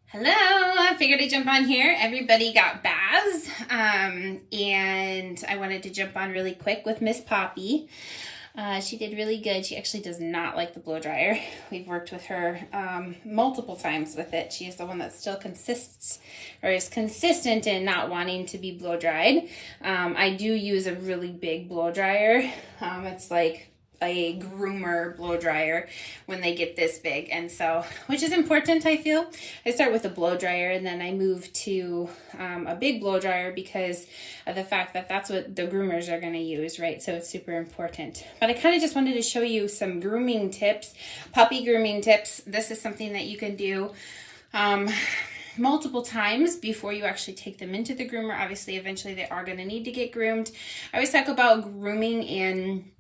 Hello, I figured I'd jump on here. Everybody got baths, and I wanted to jump on really quick with Miss Poppy. She did really good. She actually does not like the blow dryer. We've worked with her multiple times with it. She is the one that still is consistent in not wanting to be blow dried. I do use a really big blow dryer. It's like a groomer blow dryer when they get this big, and so, which is important, I feel. I start with a blow dryer and then I move to a big blow dryer because of the fact that that's what the groomers are going to use, right? So it's super important. But I kind of just wanted to show you some grooming tips, puppy grooming tips. This is something that you can do multiple times before you actually take them into the groomer. Obviously, eventually they are going to need to get groomed. I always talk about grooming in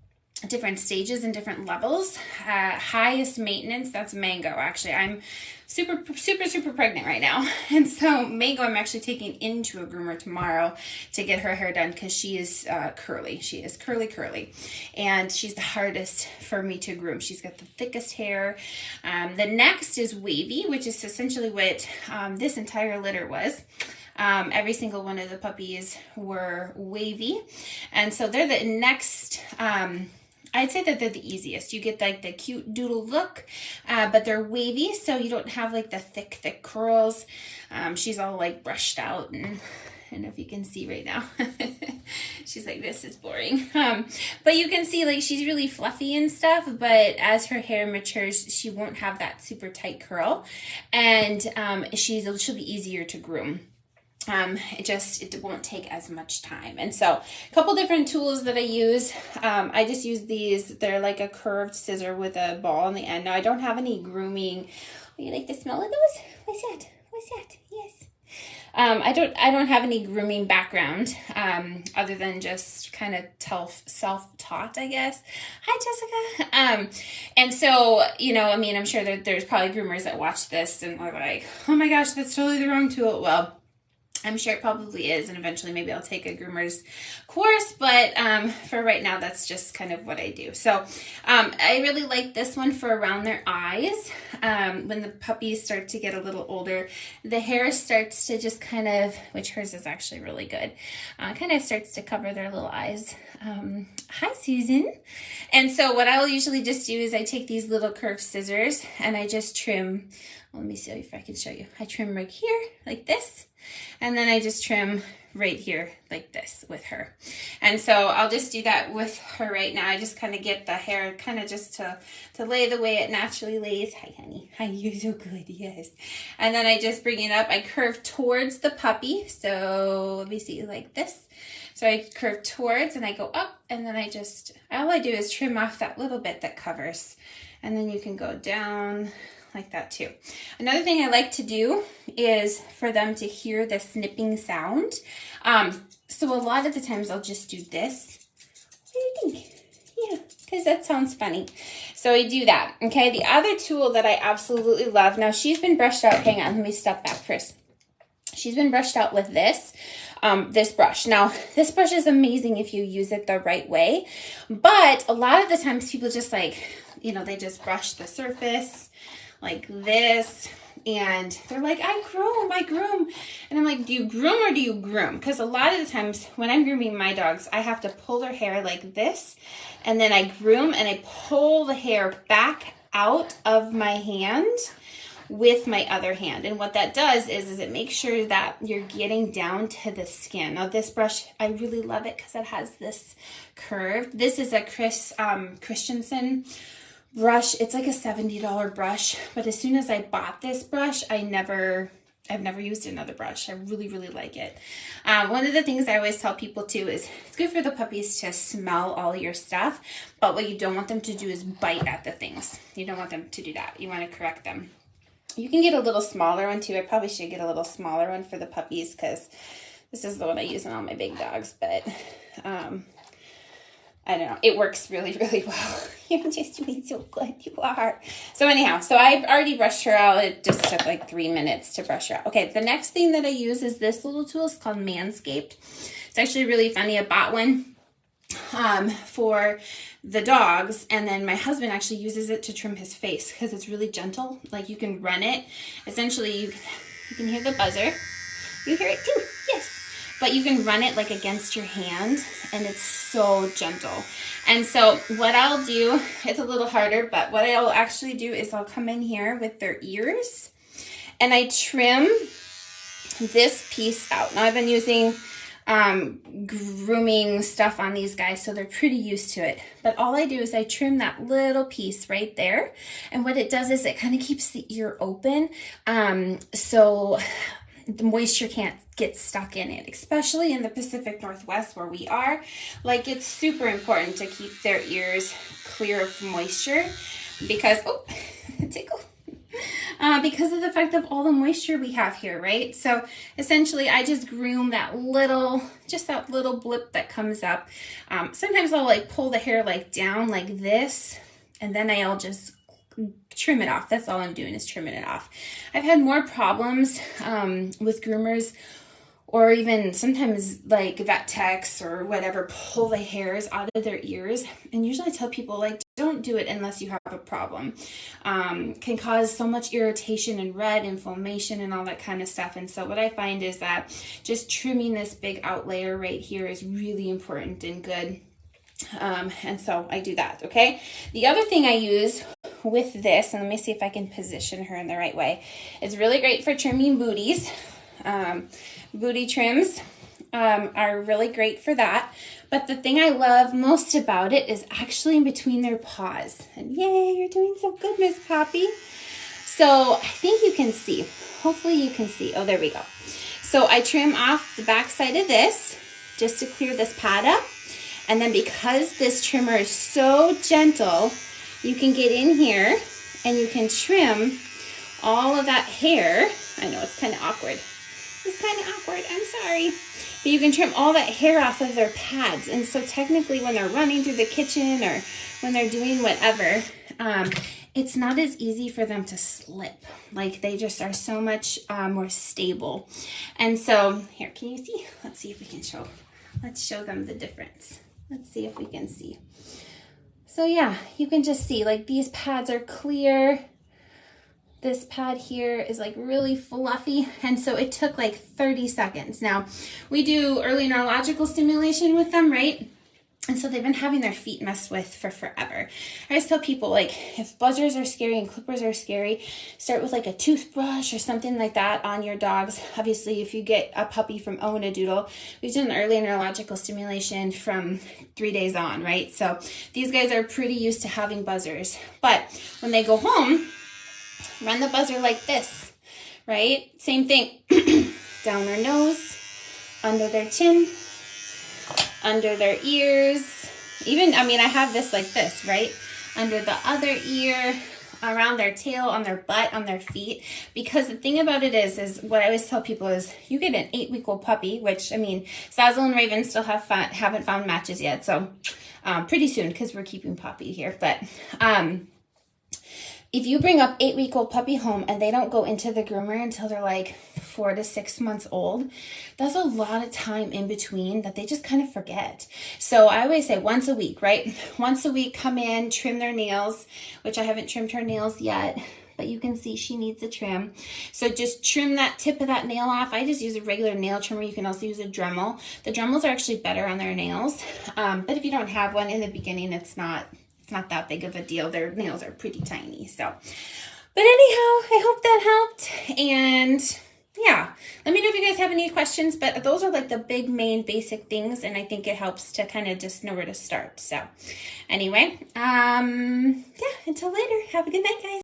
different stages and different levels. Highest maintenance, that's Mango. Actually, I'm super pregnant right now, and so Mango I'm actually taking into a groomer tomorrow to get her hair done because she is curly. She is curly, and she's the hardest for me to groom. She's got the thickest hair. The next is wavy, which is essentially what this entire litter was. Every single one of the puppies were wavy, and so they're the next. I'd say that they're the easiest. You get like the cute doodle look, but they're wavy, so you don't have like the thick curls. She's all like brushed out, and I don't know if you can see right now. She's like, this is boring. But you can see like she's really fluffy and stuff, but as her hair matures, she won't have that super tight curl, and she'll be easier to groom. It won't take as much time. And so a couple different tools that I use. I just use these. They're like a curved scissor with a ball on the end. Now I don't have any grooming. Oh, you like the smell of those? What's that? Yes. I don't have any grooming background, other than just kind of self-taught, I guess. Hi, Jessica. And so, I'm sure that there's probably groomers that watch this and are like, oh my gosh, that's totally the wrong tool. Well, I'm sure it probably is, and eventually maybe I'll take a groomer's course, but for right now, that's just kind of what I do. So I really like this one for around their eyes. When the puppies start to get a little older, the hair starts to just kind of, which hers is actually really good, kind of starts to cover their little eyes. Hi, Susan. And so what I'll usually just do is I take these little curved scissors and I just trim. Well, let me see if I can show you. I trim right here like this. And then I just trim right here like this with her. And so I'll just do that with her right now. I just kind of get the hair kind of just to lay the way it naturally lays. Hi, honey. Hi, you're so good. Yes. And then I just bring it up. I curve towards the puppy. So let me see, like this. So I curve towards and I go up, and then all I do is trim off that little bit that covers. And then you can go down like that too. Another thing I like to do is for them to hear the snipping sound. So a lot of the times I'll just do this. What do you think? Yeah, because that sounds funny. So I do that. Okay, the other tool that I absolutely love. Now she's been brushed out. Hang on, let me step back first. She's been brushed out with this brush. Now, this brush is amazing if you use it the right way, but a lot of the times people just like, they just brush the surface like this, and they're like, I groom. And I'm like, do you groom or do you groom? Because a lot of the times when I'm grooming my dogs, I have to pull their hair like this, and then I groom and I pull the hair back out of my hand with my other hand. And what that does is it makes sure that you're getting down to the skin. Now this brush, I really love it because it has this curve. This is a Christensen brush. It's like a $70 brush, but as soon as I bought this brush, I've never used another brush. I really like it. One of the things I always tell people too is it's good for the puppies to smell all your stuff, but what you don't want them to do is bite at the things. You don't want them to do that. You want to correct them. You can get a little smaller one too. I probably should get a little smaller one for the puppies because this is the one I use on all my big dogs, but I don't know. It works really well. You're just doing so good. You are. So anyhow, so I already brushed her out. It just took like 3 minutes to brush her out. Okay, the next thing that I use is this little tool. It's called Manscaped. It's actually really funny. I bought one for the dogs, and then my husband actually uses it to trim his face because it's really gentle. Like you can run it. Essentially, You can hear the buzzer. You hear it too, yes. But you can run it like against your hand, and it's so gentle. And so what I'll do, it's a little harder, but what I'll actually do is I'll come in here with their ears, and I trim this piece out. Now I've been using grooming stuff on these guys, so they're pretty used to it. But all I do is I trim that little piece right there, and what it does is it kind of keeps the ear open, so the moisture can't get stuck in it, especially in the Pacific Northwest where we are. Like, it's super important to keep their ears clear of moisture because, oh, tickle. Because of the fact of all the moisture we have here, right? So essentially I just groom that little, just that little blip that comes up. Sometimes I'll like pull the hair like down like this, and then I'll just trim it off. That's all I'm doing is trimming it off. I've had more problems with groomers, or even sometimes like vet techs or whatever, pull the hairs out of their ears. And usually I tell people, like, don't do it unless you have a problem. Can cause so much irritation and red, inflammation and all that kind of stuff. And so what I find is that just trimming this big out layer right here is really important and good. And so I do that, okay? The other thing I use with this, and let me see if I can position her in the right way, it's really great for trimming booties. Booty trims are really great for that. But the thing I love most about it is actually in between their paws. And yay, you're doing so good, Miss Poppy. So I think you can see. Hopefully you can see. Oh, there we go. So I trim off the back side of this just to clear this pad up. And then because this trimmer is so gentle, you can get in here and you can trim all of that hair. I know it's kind of awkward. It's kind of awkward, I'm sorry. But you can trim all that hair off of their pads. And so technically when they're running through the kitchen or when they're doing whatever, it's not as easy for them to slip. Like, they just are so much more stable. And so, here, can you see? Let's see if we can show. Let's show them the difference. Let's see if we can see. So yeah, you can just see, like, these pads are clear. This pad here is like really fluffy, and so it took like 30 seconds. Now, we do early neurological stimulation with them, right? And so they've been having their feet messed with for forever. I always tell people, like, if buzzers are scary and clippers are scary, start with like a toothbrush or something like that on your dogs. Obviously, if you get a puppy from Owen-a-Doodle, we've done early neurological stimulation from 3 days on, right? So these guys are pretty used to having buzzers. But when they go home, run the buzzer like this, right? Same thing. Down their nose, under their chin, under their ears. Even, I mean, I have this like this, right? Under the other ear, around their tail, on their butt, on their feet. Because the thing about it is what I always tell people is you get an 8-week-old puppy, which, I mean, Sazzle and Raven still haven't found matches yet. So pretty soon, because we're keeping Poppy here. But if you bring up 8-week-old puppy home and they don't go into the groomer until they're like 4 to 6 months old, that's a lot of time in between that they just kind of forget. So I always say once a week, right? Once a week, come in, trim their nails, which I haven't trimmed her nails yet, but you can see she needs a trim. So just trim that tip of that nail off. I just use a regular nail trimmer. You can also use a Dremel. The Dremels are actually better on their nails. But if you don't have one in the beginning, it's not that big of a deal. Their nails are pretty tiny. So, but anyhow, I hope that helped. And yeah, let me know if you guys have any questions, but those are like the big main basic things. And I think it helps to kind of just know where to start. So anyway, yeah, until later, have a good night, guys.